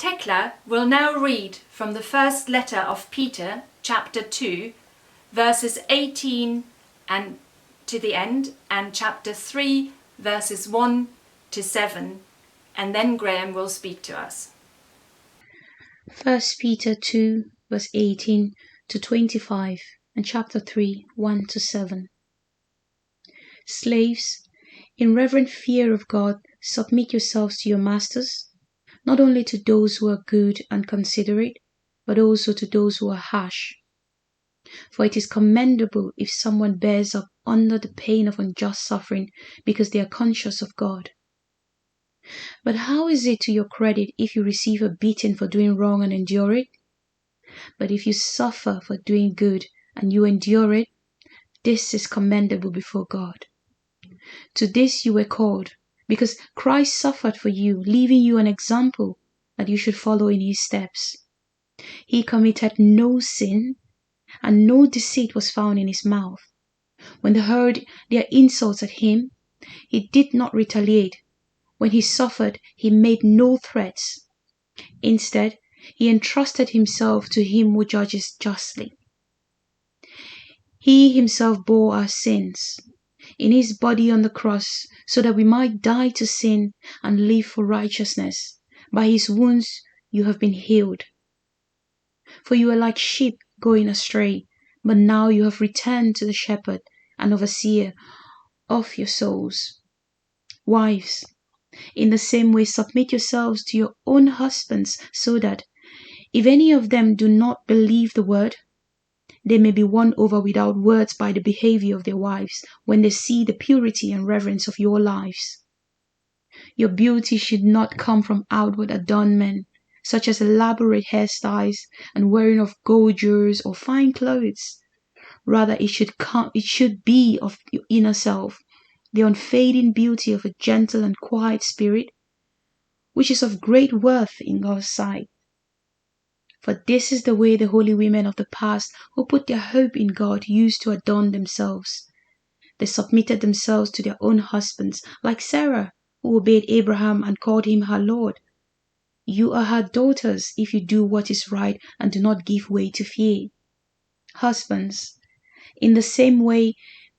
Tekla will now read from the first letter of Peter, chapter 2, verses 18 and to the end, and chapter 3, verses 1 to 7, and then Graham will speak to us. 1 Peter 2, verse 18 to 25, and chapter 3, 1 to 7. Slaves, in reverent fear of God, submit yourselves to your masters, not only to those who are good and considerate, but also to those who are harsh. For it is commendable if someone bears up under the pain of unjust suffering because they are conscious of God. But how is it to your credit if you receive a beating for doing wrong and endure it? But if you suffer for doing good and you endure it, this is commendable before God. To this you were called, because Christ suffered for you, leaving you an example that you should follow in his steps. He committed no sin, and no deceit was found in his mouth. When they heard their insults at him, he did not retaliate. When he suffered, he made no threats. Instead, he entrusted himself to him who judges justly. He himself bore our sins in his body on the cross, so that we might die to sin and live for righteousness. By his wounds you have been healed. For you are like sheep going astray, but now you have returned to the shepherd and overseer of your souls. Wives, in the same way submit yourselves to your own husbands, so that, if any of them do not believe the word, they may be won over without words by the behavior of their wives when they see the purity and reverence of your lives. Your beauty should not come from outward adornment, such as elaborate hairstyles and wearing of gold jewels or fine clothes. Rather, it should be of your inner self, the unfading beauty of a gentle and quiet spirit, which is of great worth in God's sight. For this is the way the holy women of the past who put their hope in God used to adorn themselves. They submitted themselves to their own husbands, like Sarah, who obeyed Abraham and called him her Lord. You are her daughters if you do what is right and do not give way to fear. Husbands, in the same way,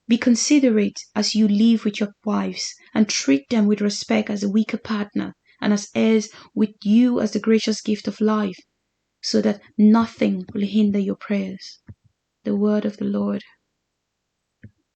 be considerate as you live with your wives, and treat them with respect as a weaker partner, and as heirs with you as the gracious gift of life, so that nothing will hinder your prayers. The word of the Lord.